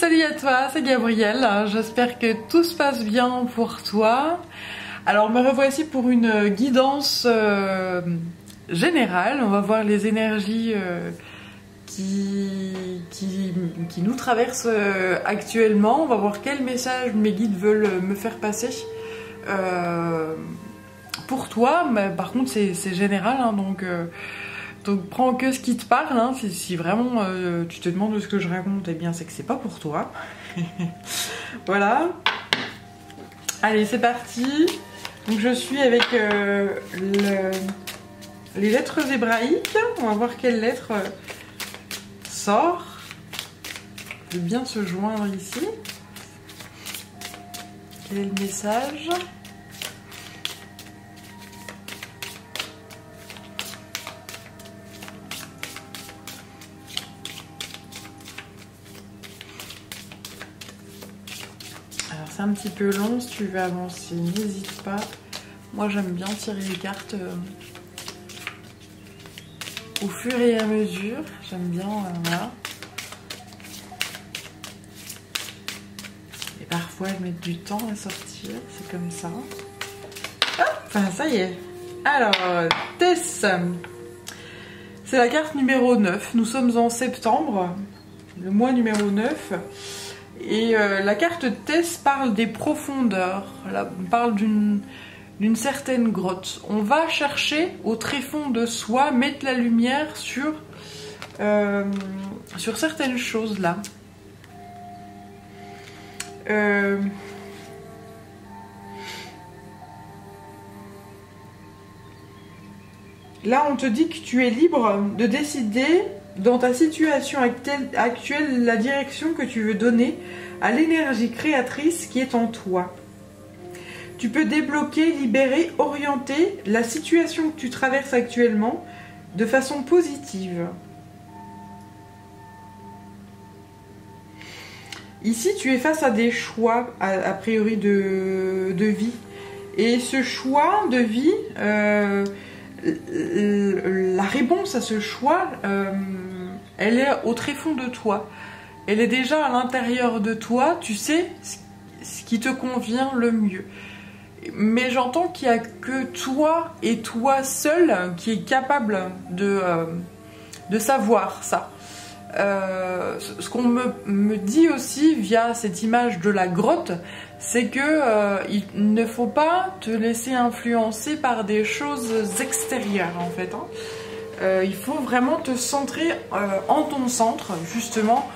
Salut à toi, c'est Gabrielle, j'espère que tout se passe bien pour toi. Alors me revoici pour une guidance générale, on va voir les énergies qui nous traversent actuellement, on va voir quel message mes guides veulent me faire passer pour toi, mais par contre c'est général, hein, donc prends que ce qui te parle, hein. Si vraiment tu te demandes ce que je raconte, eh bien c'est que c'est pas pour toi. Voilà. Allez, c'est parti. Donc je suis avec les lettres hébraïques. On va voir quelle lettre sort. De bien se joindre ici. Quel est le message ? Alors c'est un petit peu long, si tu veux avancer, n'hésite pas. Moi j'aime bien tirer les cartes au fur et à mesure. J'aime bien, voilà. Et parfois elles mettent du temps à sortir, c'est comme ça. Hop, ça y est. Alors, Tess, c'est la carte numéro 9. Nous sommes en septembre, le mois numéro 9. Et la carte Tess parle des profondeurs, on parle d'une certaine grotte. On va chercher au tréfonds de soi, mettre la lumière sur certaines choses là. Là, on te dit que tu es libre de décider dans ta situation actuelle la direction que tu veux donner à l'énergie créatrice qui est en toi. Tu peux débloquer, libérer, orienter la situation que tu traverses actuellement de façon positive. Ici, tu es face à des choix, a priori, de vie. Et ce choix de vie, la réponse à ce choix, elle est au tréfonds de toi. Elle est déjà à l'intérieur de toi, tu sais ce qui te convient le mieux. Mais j'entends qu'il n'y a que toi et toi seul qui est capable de savoir ça. Ce qu'on me dit aussi via cette image de la grotte, c'est que il ne faut pas te laisser influencer par des choses extérieures en fait, hein. Il faut vraiment te centrer en ton centre, justement,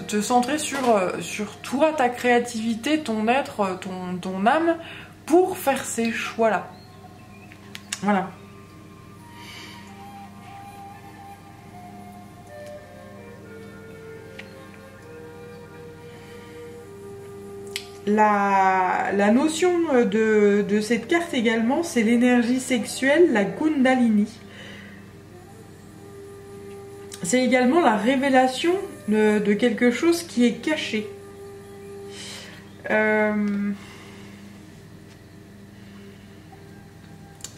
te centrer sur toi, ta créativité, ton être, ton âme, pour faire ces choix-là. Voilà. La notion de cette carte également, c'est l'énergie sexuelle, la Kundalini. C'est également la révélation de quelque chose qui est caché. Le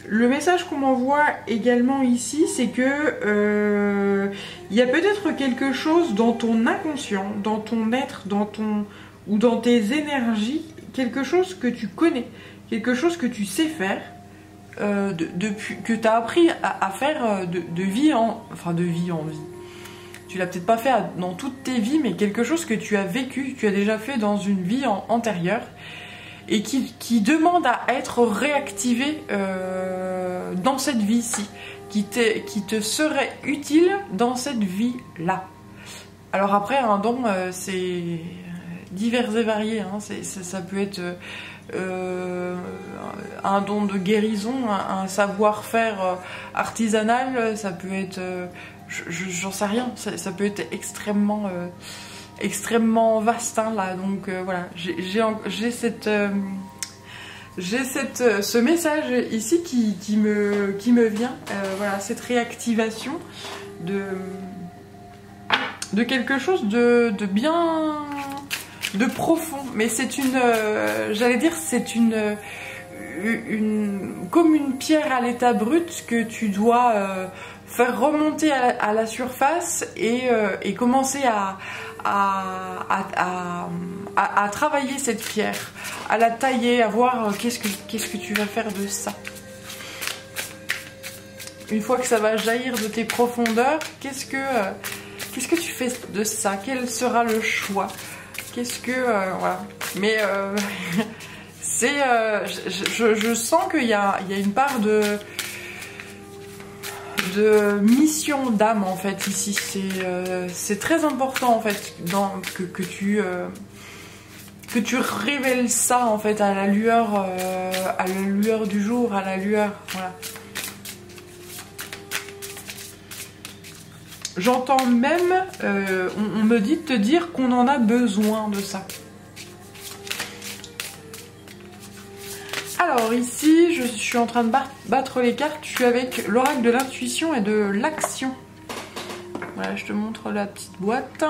message qu'on m'envoie également ici, c'est que il y a peut-être quelque chose dans ton inconscient, dans ton être, ou dans tes énergies, quelque chose que tu connais, quelque chose que tu sais faire, que tu as appris à faire de vie en vie. Tu l'as peut-être pas fait dans toutes tes vies, mais quelque chose que tu as vécu, que tu as déjà fait dans une vie antérieure, et qui demande à être réactivé dans cette vie-ci, qui te serait utile dans cette vie-là. Alors après, un don, c'est divers et variés, hein. Ça peut être un don de guérison, un savoir-faire artisanal, ça peut être, j'en sais rien, ça peut être extrêmement vaste, hein, là. Donc voilà, j'ai ce message ici qui me vient, voilà, cette réactivation de quelque chose de bien, de profond. Mais c'est j'allais dire, c'est comme une pierre à l'état brut que tu dois faire remonter à la surface et commencer à travailler cette pierre, à la tailler, à voir qu'est-ce que tu vas faire de ça. Une fois que ça va jaillir de tes profondeurs, qu'est-ce que tu fais de ça? Quel sera le choix? Qu'est-ce que... voilà. Mais c'est... je sens qu'il y a une part de mission d'âme en fait ici. C'est très important en fait que tu révèles ça en fait à la lueur du jour, à la lueur, voilà. J'entends même, on me dit de te dire qu'on en a besoin de ça. Alors ici, je suis en train de battre les cartes. Je suis avec l'oracle de l'intuition et de l'action. Voilà, je te montre la petite boîte.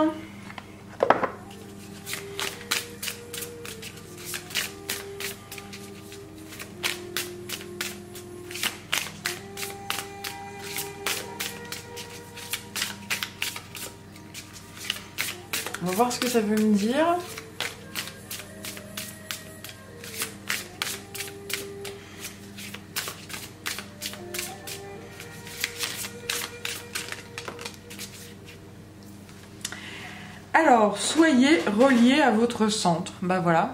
On va voir ce que ça veut me dire. Alors, soyez reliés à votre centre. Bah voilà.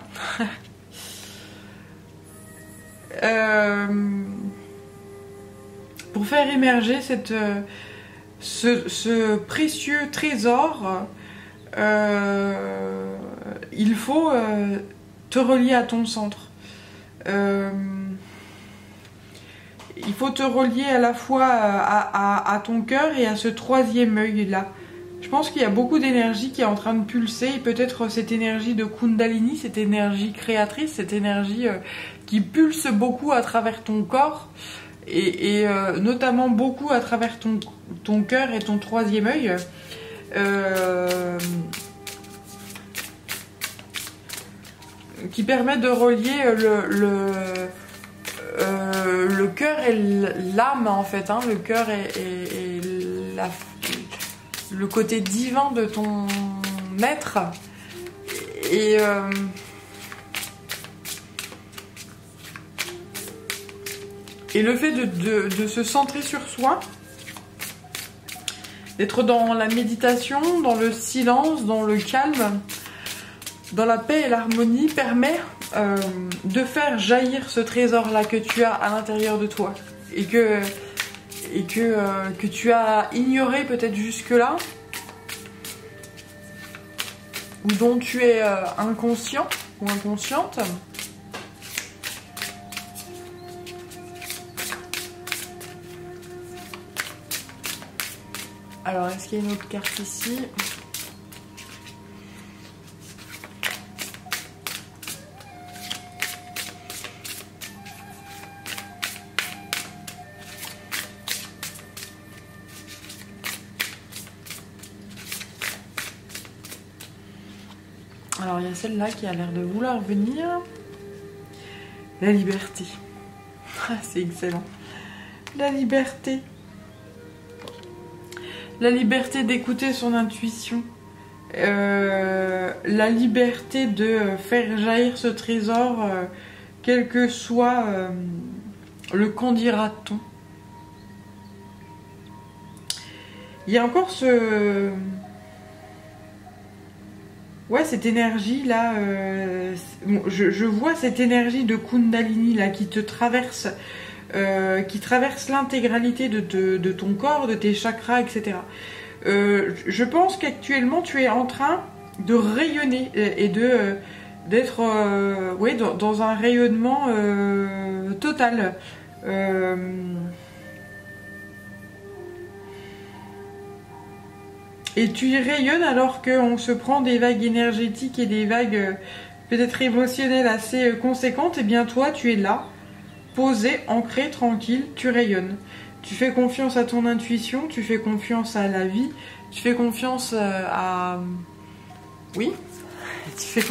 Pour faire émerger ce précieux trésor, il faut te relier à ton centre. Il faut te relier à la fois à ton cœur et à ce troisième œil là. Je pense qu'il y a beaucoup d'énergie qui est en train de pulser, et peut-être cette énergie de Kundalini, cette énergie créatrice, cette énergie qui pulse beaucoup à travers ton corps, et notamment beaucoup à travers ton cœur et ton troisième œil. Qui permet de relier le cœur et l'âme en fait, hein, le cœur et le côté divin de ton être, et le fait de se centrer sur soi, d'être dans la méditation, dans le silence, dans le calme, dans la paix et l'harmonie, permet de faire jaillir ce trésor-là que tu as à l'intérieur de toi et que tu as ignoré peut-être jusque-là, ou dont tu es inconscient ou inconsciente. Alors, est-ce qu'il y a une autre carte ici ? Alors, il y a celle-là qui a l'air de vouloir venir. La liberté. Ah, c'est excellent. La liberté. La liberté d'écouter son intuition. La liberté de faire jaillir ce trésor, quel que soit le qu'en dira-t-on. Il y a encore cette énergie là, je vois cette énergie de Kundalini là qui te traverse, qui traverse l'intégralité de ton corps, de tes chakras, etc. Je pense qu'actuellement tu es en train de rayonner et d'être dans un rayonnement total. Et tu y rayonnes alors qu'on se prend des vagues énergétiques et des vagues peut-être émotionnelles assez conséquentes. Et bien toi, tu es là, posé, ancré, tranquille, tu rayonnes. Tu fais confiance à ton intuition, tu fais confiance à la vie, tu fais confiance à... Oui, tu fais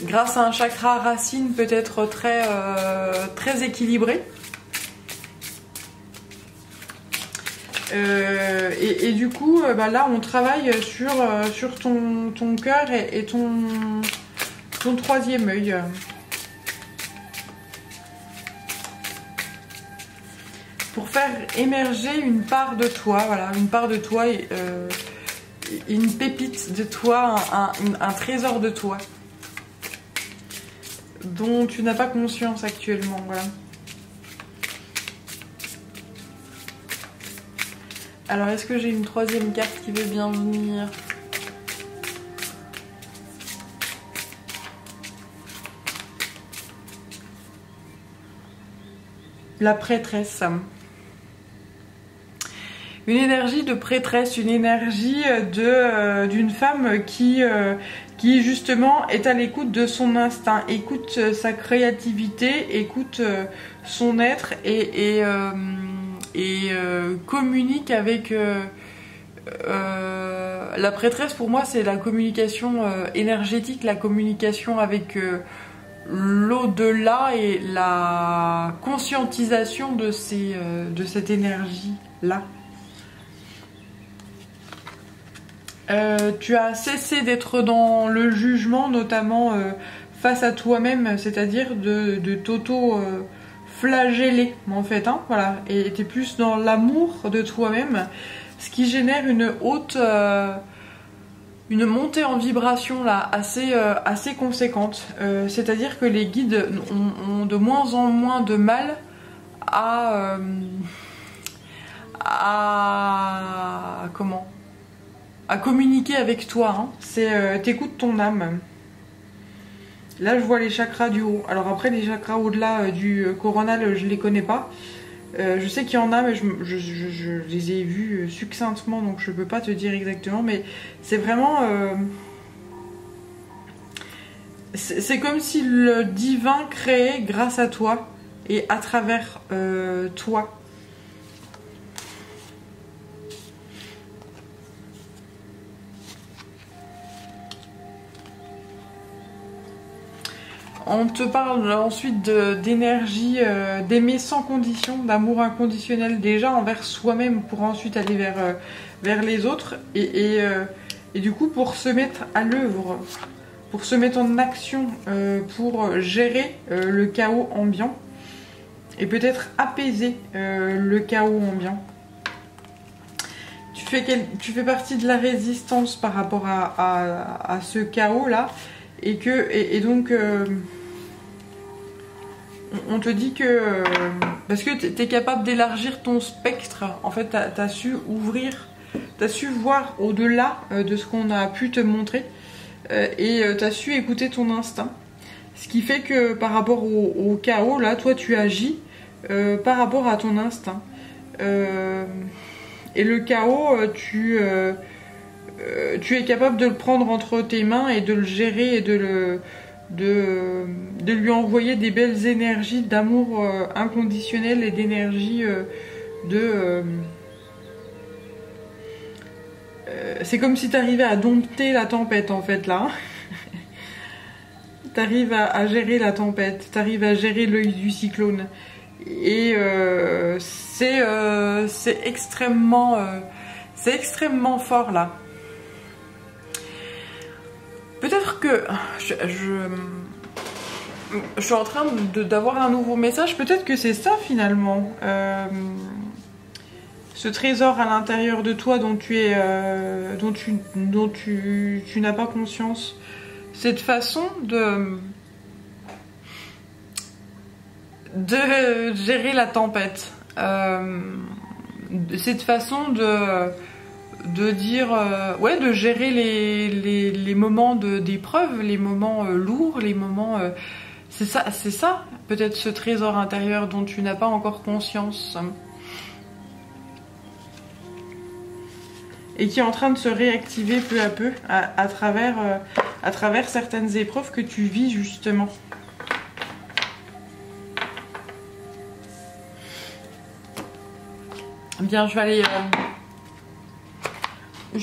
grâce à un chakra racine peut-être très équilibré. Et du coup, bah là, on travaille sur ton cœur et ton troisième œil. Pour faire émerger une part de toi, voilà, une part de toi, une pépite de toi, un trésor de toi, dont tu n'as pas conscience actuellement, voilà. Alors, est-ce que j'ai une troisième carte qui veut bien venir? La prêtresse. Une énergie de prêtresse, une énergie d'une femme qui justement est à l'écoute de son instinct, écoute sa créativité, écoute son être et communique avec la prêtresse. Pour moi, c'est la communication énergétique, la communication avec l'au-delà et la conscientisation de cette énergie-là. Tu as cessé d'être dans le jugement, notamment face à toi-même, c'est-à-dire de t'auto-flageller en fait, hein, voilà. Et tu es plus dans l'amour de toi-même, ce qui génère une montée en vibration là assez conséquente. C'est-à-dire que les guides ont de moins en moins de mal à communiquer avec toi, hein. C'est t'écoutes ton âme. Là je vois les chakras du haut. Alors après les chakras au-delà du coronal, je les connais pas. Je sais qu'il y en a, mais je les ai vus succinctement, donc je peux pas te dire exactement. Mais c'est vraiment c'est comme si le divin créait grâce à toi et à travers toi. On te parle ensuite d'énergie, d'aimer sans condition, d'amour inconditionnel déjà envers soi-même pour ensuite aller vers les autres et du coup pour se mettre à l'œuvre, pour se mettre en action, pour gérer le chaos ambiant et peut-être apaiser le chaos ambiant. Tu fais partie de la résistance par rapport à ce chaos là. Et donc, on te dit que parce que tu es capable d'élargir ton spectre, en fait, tu as su ouvrir, tu as su voir au-delà de ce qu'on a pu te montrer et tu as su écouter ton instinct. Ce qui fait que par rapport au chaos, là, toi, tu agis par rapport à ton instinct. Et le chaos, tu es capable de le prendre entre tes mains et de le gérer et de lui envoyer des belles énergies d'amour inconditionnel et d'énergie c'est comme si tu arrivais à dompter la tempête en fait là. Tu arrives à gérer la tempête, tu arrives à gérer l'œil du cyclone. Et c'est extrêmement fort là. Peut-être que je suis en train d'avoir un nouveau message. Peut-être que c'est ça finalement. Ce trésor à l'intérieur de toi dont tu n'as pas conscience. Cette façon de gérer la tempête. Cette façon de dire ouais, de gérer les moments d'épreuve, les moments lourds, les moments c'est ça peut-être ce trésor intérieur dont tu n'as pas encore conscience et qui est en train de se réactiver peu à peu à travers certaines épreuves que tu vis justement. Bien, je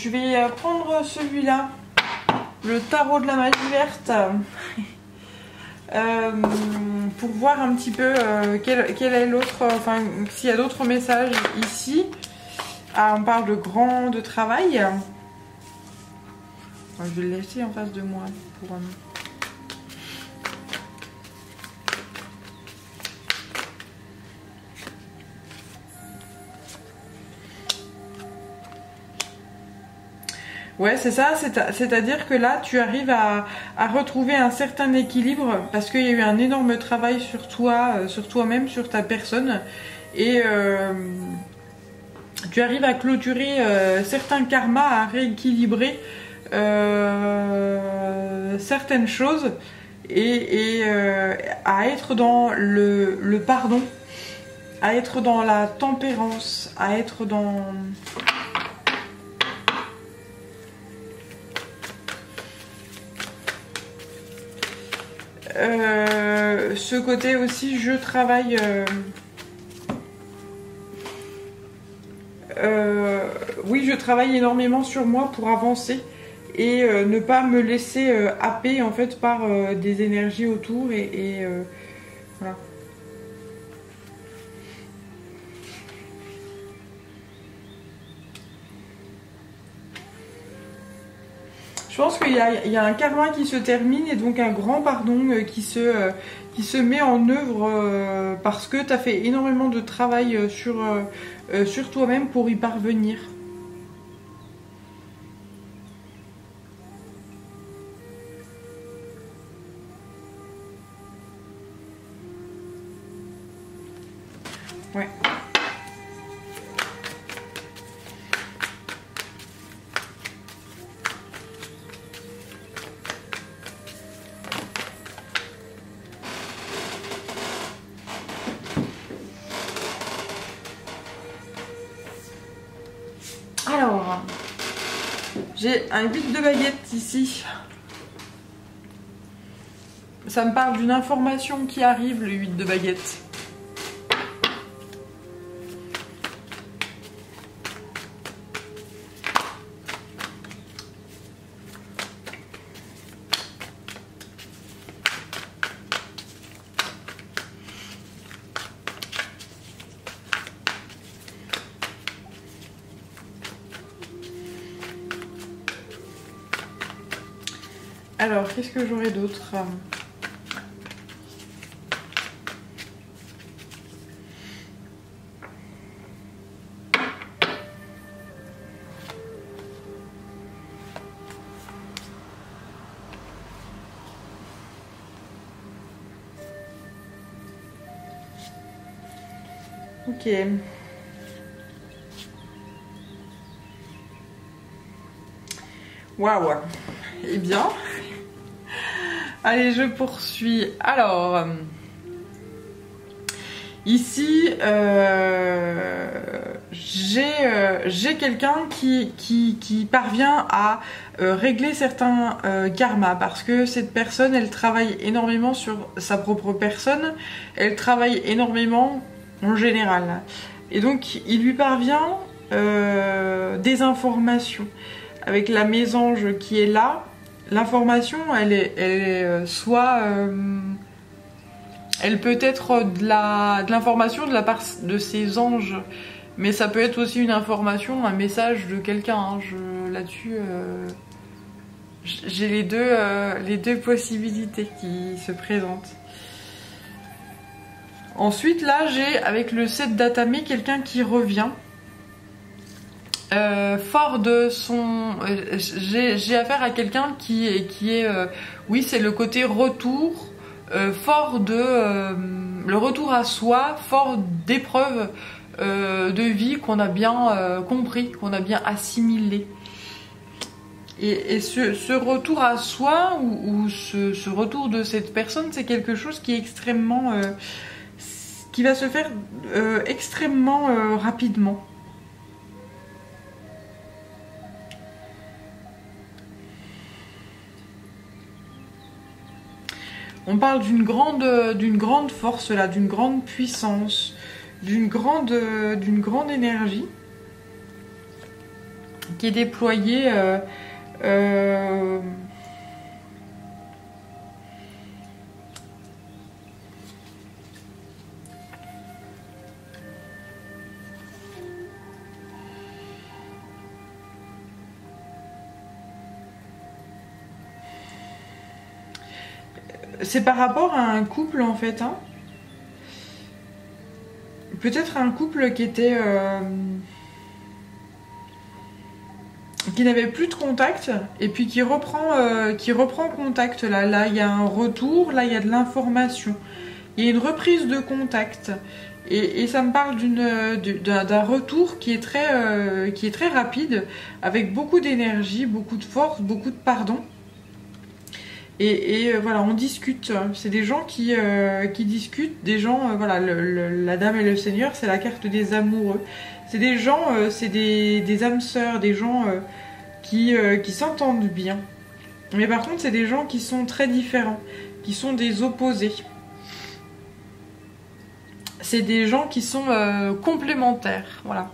vais prendre celui-là, le tarot de la magie verte. pour voir un petit peu quel est l'autre, enfin s'il y a d'autres messages ici. Ah, on parle de travail. Je vais le laisser en face de moi pour... Ouais, c'est ça, c'est-à-dire que là, tu arrives à retrouver un certain équilibre parce qu'il y a eu un énorme travail sur toi, sur toi-même, sur ta personne. Et tu arrives à clôturer certains karmas, à rééquilibrer certaines choses et à être dans le pardon, à être dans la tempérance, à être dans... ce côté aussi, je travaille oui, je travaille énormément sur moi pour avancer et ne pas me laisser happer en fait par des énergies autour et voilà. Je pense qu'il y a un karma qui se termine et donc un grand pardon qui se met en œuvre parce que tu as fait énormément de travail sur toi-même pour y parvenir. Ouais. Alors, j'ai un 8 de baguette ici. Ça me parle d'une information qui arrive, le 8 de baguette. Alors, qu'est-ce que j'aurais d'autre ? Ok. Waouh. Eh bien... Allez, je poursuis. Alors, ici, j'ai quelqu'un qui parvient à régler certains karmas parce que cette personne, elle travaille énormément sur sa propre personne, elle travaille énormément en général. Et donc, il lui parvient des informations. Avec la mésange qui est là, l'information, elle est soit... elle peut être de l'information de la part de ses anges, mais ça peut être aussi une information, un message de quelqu'un. Hein. Là-dessus, j'ai les deux possibilités qui se présentent. Ensuite, là, j'ai avec le 7 d'Atame quelqu'un qui revient. Fort de son... j'ai affaire à quelqu'un qui est oui, c'est le côté retour, fort de... le retour à soi, fort d'épreuves de vie qu'on a bien compris, qu'on a bien assimilé. Et ce retour à soi, ou ce retour de cette personne, c'est quelque chose qui est extrêmement... qui va se faire extrêmement rapidement. On parle d'une grande force là, d'une grande puissance, d'une grande énergie qui est déployée c'est par rapport à un couple en fait, hein. Peut-être un couple qui était... qui n'avait plus de contact et puis qui reprend contact là. Là, il y a un retour, là, il y a de l'information. Il y a une reprise de contact. Et ça me parle d'un retour qui est très rapide, avec beaucoup d'énergie, beaucoup de force, beaucoup de pardon. Et voilà, on discute. C'est des gens qui discutent, des gens, voilà, la dame et le seigneur, c'est la carte des amoureux. C'est des gens, c'est des âmes sœurs, des gens qui s'entendent bien. Mais par contre, c'est des gens qui sont très différents, qui sont des opposés. C'est des gens qui sont complémentaires, voilà.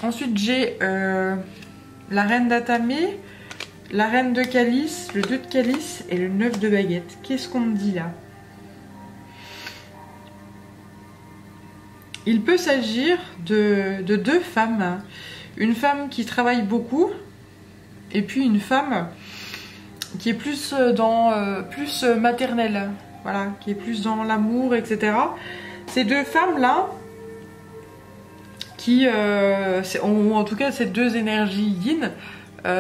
Ensuite, j'ai la reine d'Atamé, la reine de calice, le 2 de calice et le 9 de baguette. Qu'est-ce qu'on me dit là? Il peut s'agir de deux femmes. Une femme qui travaille beaucoup et puis une femme qui est plus plus maternelle, voilà, qui est plus dans l'amour, etc. Ces deux femmes-là, qui, en tout cas, ces deux énergies yin,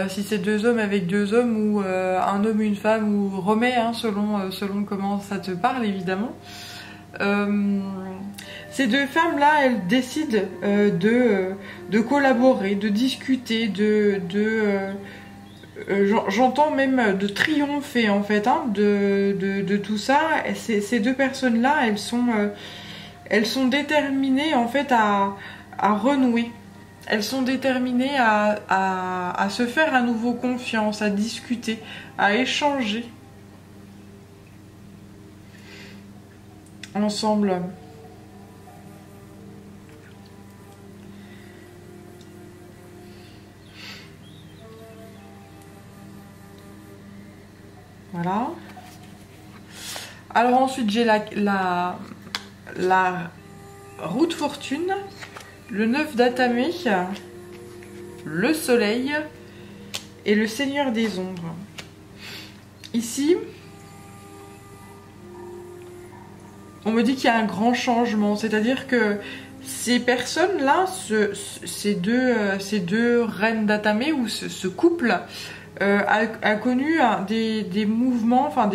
si c'est deux hommes avec deux hommes ou un homme, une femme ou remets, hein, selon comment ça te parle, évidemment. Ces deux femmes-là, elles décident de collaborer, de discuter, j'entends même de triompher en fait, hein, de tout ça. Ces deux personnes-là, elles sont déterminées en fait à renouer. Elles sont déterminées à se faire à nouveau confiance, à discuter, à échanger ensemble. Voilà. Alors ensuite j'ai la roue de fortune, le 9 d'Atamé, le soleil et le seigneur des ombres. Ici, on me dit qu'il y a un grand changement, c'est-à-dire que ces personnes-là, ces deux reines d'Atamé ou ce couple a connu des mouvements, enfin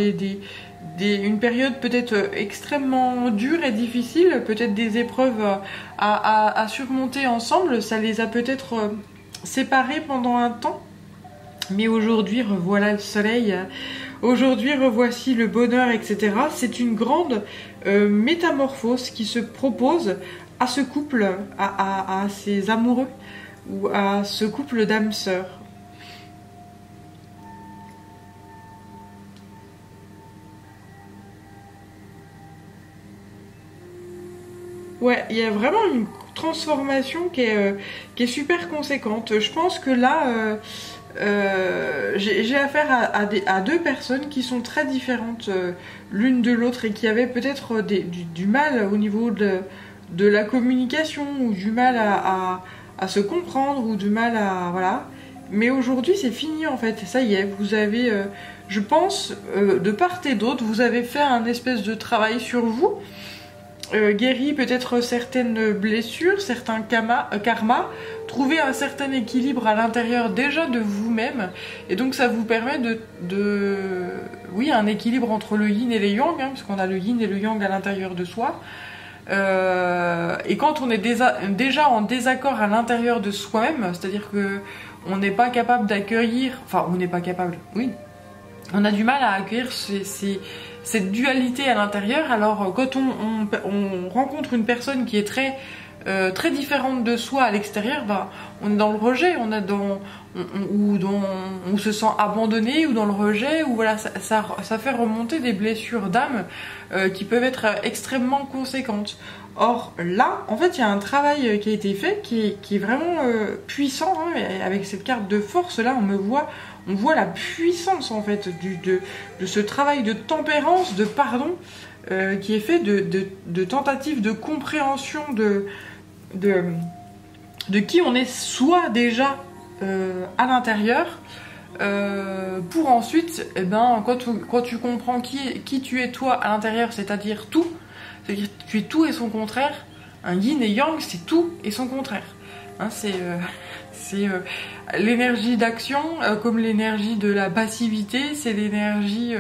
une période peut-être extrêmement dure et difficile, peut-être des épreuves à surmonter ensemble. Ça les a peut-être séparés pendant un temps. Mais aujourd'hui, revoilà le soleil. Aujourd'hui, revoici le bonheur, etc. C'est une grande métamorphose qui se propose à ce couple, à ces amoureux, ou à ce couple d'âmes sœurs. Ouais, il y a vraiment une transformation qui est super conséquente. Je pense que là, j'ai affaire à deux personnes qui sont très différentes l'une de l'autre et qui avaient peut-être du mal au niveau de la communication ou du mal à se comprendre ou du mal à... Voilà. Mais aujourd'hui, c'est fini en fait. Ça y est, vous avez, je pense, de part et d'autre, vous avez fait un espèce de travail sur vous. Guéri peut-être certaines blessures, certains karma, trouver un certain équilibre à l'intérieur déjà de vous-même, et donc ça vous permet oui, un équilibre entre le yin et le yang, hein, parce qu'on a le yin et le yang à l'intérieur de soi, et quand on est déjà en désaccord à l'intérieur de soi-même, c'est-à-dire que on n'est pas capable d'accueillir, enfin on n'est pas capable, oui, on a du mal à accueillir cette dualité à l'intérieur. Alors quand on rencontre une personne qui est très différente de soi à l'extérieur, bah, on est dans le rejet, on se sent abandonné ou dans le rejet, ou voilà, ça fait remonter des blessures d'âme qui peuvent être extrêmement conséquentes. Or là, en fait, il y a un travail qui a été fait qui est vraiment puissant, hein, avec cette carte de force là, on voit la puissance en fait de ce travail de tempérance, de pardon, qui est fait de tentatives de compréhension de qui on est soi déjà à l'intérieur, pour ensuite, eh ben, quand tu comprends qui tu es toi à l'intérieur, c'est-à-dire tout, c'est-à-dire que tu es tout et son contraire, un yin et yang, c'est tout et son contraire. Hein, c'est l'énergie d'action comme l'énergie de la passivité, c'est l'énergie...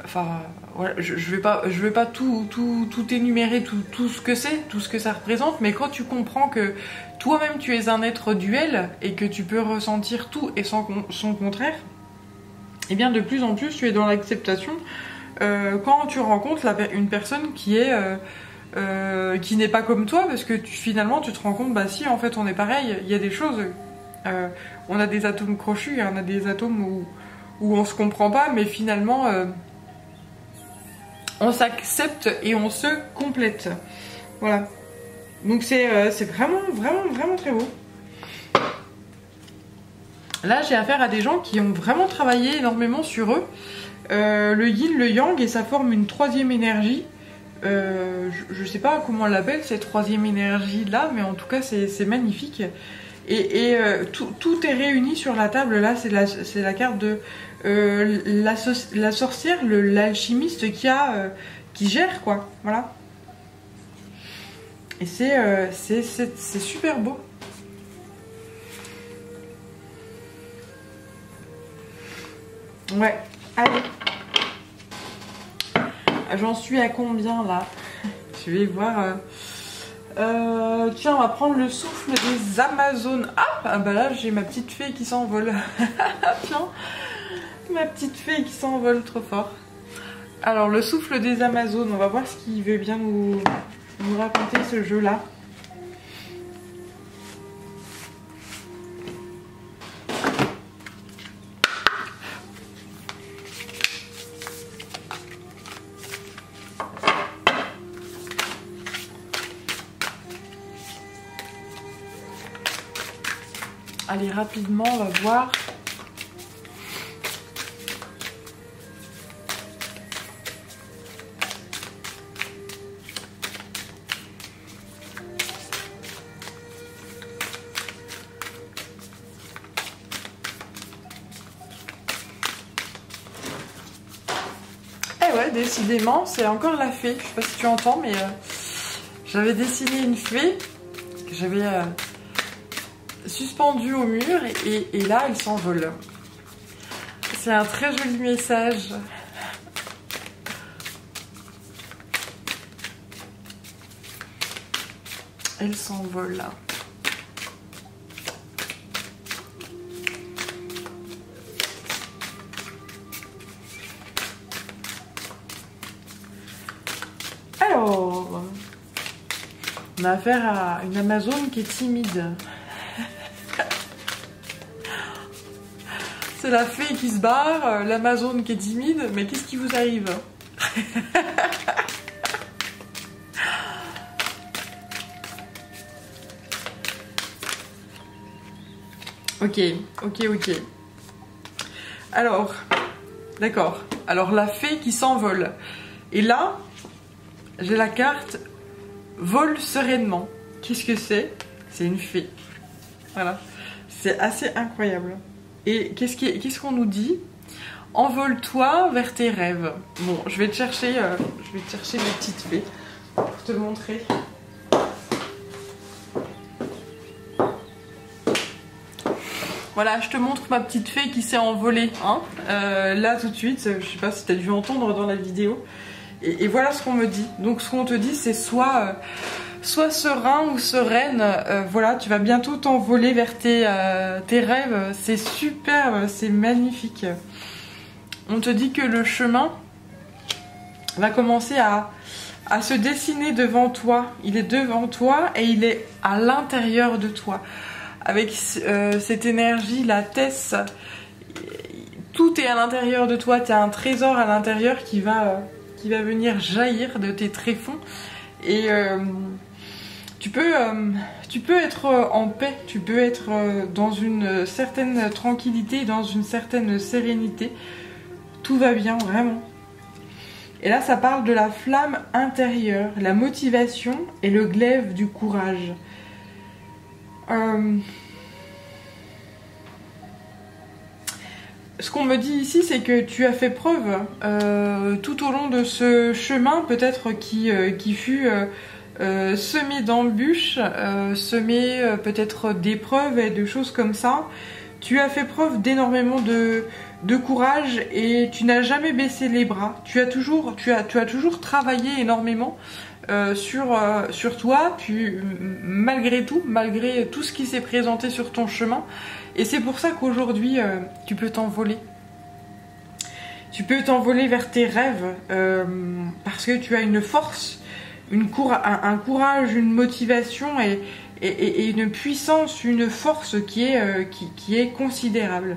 enfin, voilà, je vais pas tout énumérer, tout ce que c'est, tout ce que ça représente, mais quand tu comprends que toi-même tu es un être duel et que tu peux ressentir tout et son contraire, et bien de plus en plus tu es dans l'acceptation quand tu rencontres une personne qui n'est pas comme toi, parce que finalement tu te rends compte, bah si, en fait on est pareil, il y a des choses, on a des atomes crochus, on a des atomes où on se comprend pas, mais finalement on s'accepte et on se complète. Voilà. Donc c'est vraiment très beau. Là j'ai affaire à des gens qui ont vraiment travaillé énormément sur eux. Le yin, le yang, et ça forme une troisième énergie. Je sais pas comment on l'appelle cette troisième énergie là, mais en tout cas c'est magnifique. Et tout est réuni sur la table. Là c'est la carte de la sorcière, l'alchimiste qui gère, quoi. Voilà. Et c'est super beau. Ouais, allez. J'en suis à combien là? Je vais voir. Tiens, on va prendre le souffle des Amazones. Ah bah là j'ai ma petite fée qui s'envole. Tiens, ma petite fée qui s'envole trop fort. Alors le souffle des Amazones, on va voir ce qu'il veut bien nous raconter, ce jeu là. Allez, rapidement, on va voir. Eh ouais, décidément, c'est encore la fée. Je sais pas si tu entends, mais j'avais dessiné une fée que j'avais suspendue au mur et là, elle s'envole. C'est un très joli message. Elle s'envole. Alors, on a affaire à une Amazone qui est timide. C'est la fée qui se barre, l'Amazone qui est timide, mais qu'est-ce qui vous arrive? Ok. Alors, d'accord. Alors la fée qui s'envole. Et là, j'ai la carte vole sereinement. Qu'est-ce que c'est? C'est une fée. Voilà. C'est assez incroyable. Et qu'est-ce qu'on nous dit? Envole-toi vers tes rêves. Bon, je vais te chercher mes petites fées pour te montrer. Voilà, je te montre ma petite fée qui s'est envolée, hein, là tout de suite. Je sais pas si tu as dû entendre dans la vidéo. Et voilà ce qu'on me dit. Donc ce qu'on te dit, c'est soit serein ou sereine. Voilà, tu vas bientôt t'envoler vers tes rêves. C'est superbe, c'est magnifique. On te dit que le chemin va commencer à se dessiner devant toi. Il est devant toi et il est à l'intérieur de toi. Avec cette énergie, la Tess, tout est à l'intérieur de toi. Tu as un trésor à l'intérieur qui va venir jaillir de tes tréfonds. Et tu peux être en paix, tu peux être dans une certaine tranquillité, dans une certaine sérénité. Tout va bien, vraiment. Et là, ça parle de la flamme intérieure, la motivation et le glaive du courage. ce qu'on me dit ici, c'est que tu as fait preuve tout au long de ce chemin, peut-être qui fut semé d'embûches, semé peut-être d'épreuves et de choses comme ça. Tu as fait preuve d'énormément de courage et tu n'as jamais baissé les bras. Tu as toujours travaillé énormément sur toi, malgré tout ce qui s'est présenté sur ton chemin. Et c'est pour ça qu'aujourd'hui, tu peux t'envoler. Tu peux t'envoler vers tes rêves parce que tu as une force, un courage, une motivation et une puissance, une force qui est considérable.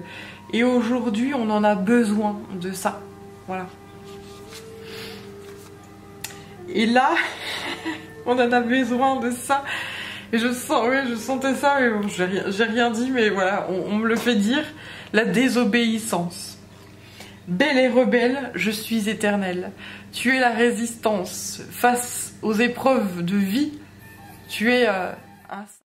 Et aujourd'hui, on en a besoin de ça. Voilà. Et là, on en a besoin de ça. Et je sentais ça, mais bon, j'ai rien dit, mais voilà, on me le fait dire. La désobéissance. Belle et rebelle, je suis éternelle. Tu es la résistance face aux épreuves de vie. Tu es un